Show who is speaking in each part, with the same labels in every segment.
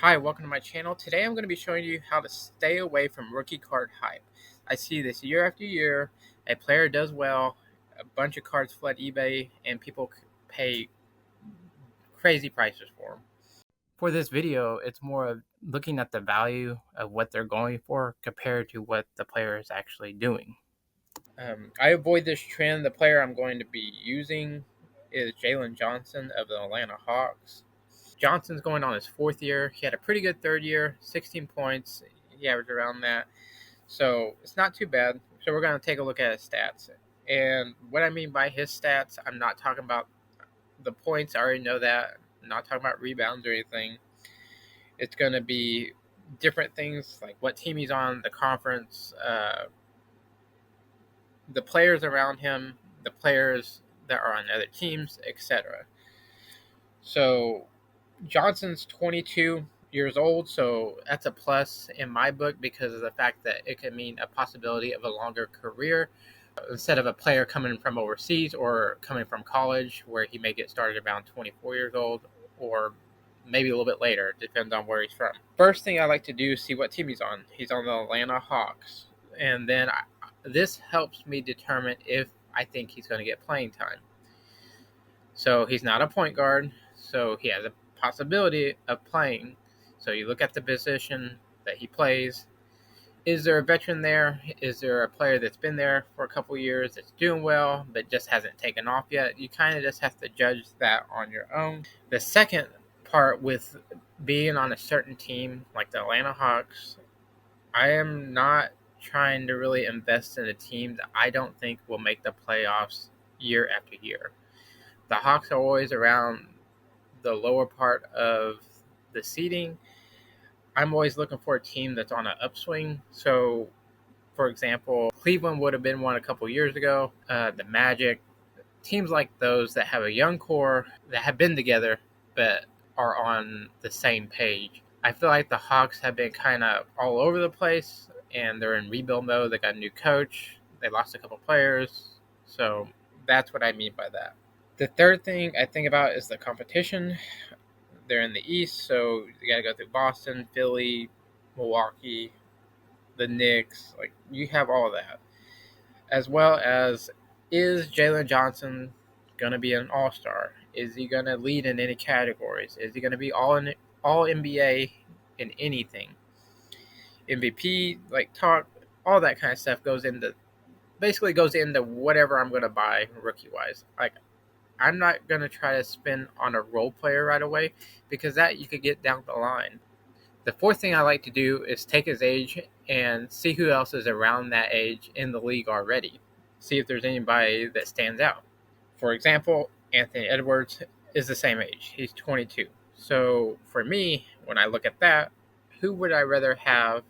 Speaker 1: Hi, welcome to my channel. Today I'm going to be showing you how to stay away from rookie card hype. I see this year after year. A player does well, a bunch of cards flood eBay, and people pay crazy prices for them. For this video, it's more of looking at the value of what they're going for compared to what the player is actually doing. I avoid this trend. The player I'm going to be using is Jalen Johnson of the Atlanta Hawks. Johnson's going on his fourth year. He had a pretty good third year, 16 points. He averaged around that. So it's not too bad. So we're going to take a look at his stats. And what I mean by his stats, I'm not talking about the points. I already know that. I'm not talking about rebounds or anything. It's going to be different things like what team he's on, the conference, the players around him, the players that are on other teams, etc. So Johnson's 22 years old, so that's a plus in my book because of the fact that it can mean a possibility of a longer career instead of a player coming from overseas or coming from college where he may get started around 24 years old or maybe a little bit later. It depends on where he's from. First thing I like to do is see what team he's on. He's on the Atlanta Hawks, and then this helps me determine if I think he's going to get playing time. So he's not a point guard, so he has a possibility of playing. So you look at the position that he plays. Is there a veteran there? Is there a player that's been there for a couple years that's doing well but just hasn't taken off yet? You kind of just have to judge that on your own. The second part with being on a certain team like the Atlanta Hawks, I am not trying to really invest in a team that I don't think will make the playoffs year after year. The Hawks are always around the lower part of the seeding. I'm always looking for a team that's on an upswing. So, for example, Cleveland would have been one a couple years ago. The Magic, teams like those that have a young core that have been together but are on the same page. I feel like the Hawks have been kind of all over the place and they're in rebuild mode. They got a new coach. They lost a couple players. So that's what I mean by that. The third thing I think about is the competition. They're in the East, so you got to go through Boston, Philly, Milwaukee, the Knicks. Like, you have all of that. As well as, is Jalen Johnson going to be an all-star? Is he going to lead in any categories? Is he going to be all NBA in anything? MVP, like talk, all that kind of stuff goes into whatever I'm going to buy rookie-wise. Like, I'm not going to try to spend on a role player right away because that you could get down the line. The fourth thing I like to do is take his age and see who else is around that age in the league already. See if there's anybody that stands out. For example, Anthony Edwards is the same age. He's 22. So for me, when I look at that, who would I rather have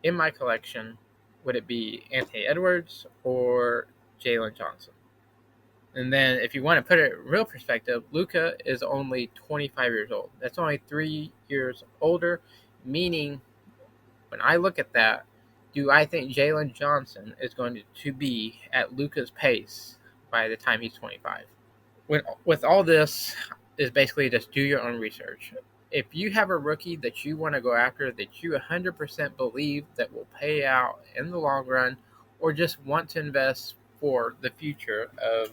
Speaker 1: in my collection? Would it be Anthony Edwards or Jalen Johnson? And then if you want to put it in real perspective, Luka is only 25 years old. That's only 3 years older, meaning when I look at that, do I think Jalen Johnson is going to be at Luka's pace by the time he's 25? With all this is basically just do your own research. If you have a rookie that you want to go after that you 100% believe that will pay out in the long run, or just want to invest for the future of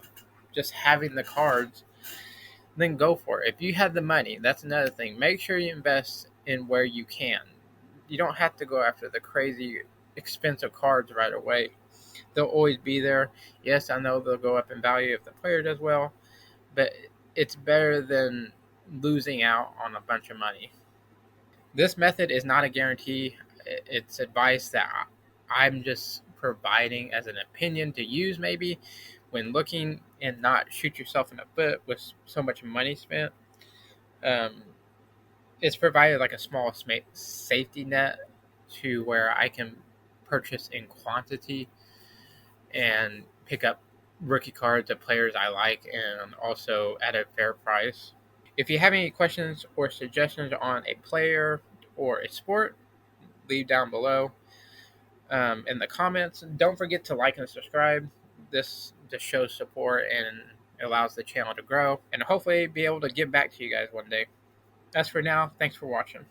Speaker 1: just having the cards, then go for it. If you have the money, that's another thing. Make sure you invest in where you can. You don't have to go after the crazy expensive cards right away. They'll always be there. Yes, I know they'll go up in value if the player does well, but it's better than losing out on a bunch of money. This method is not a guarantee. It's advice that I'm just providing as an opinion to use maybe when looking, and not shoot yourself in the foot with so much money spent. It's provided like a small safety net to where I can purchase in quantity and pick up rookie cards of players I like and also at a fair price. If you have any questions or suggestions on a player or a sport, leave down below in the comments. Don't forget to like and subscribe. This just shows support and allows the channel to grow and hopefully be able to give back to you guys one day. As for now, thanks for watching.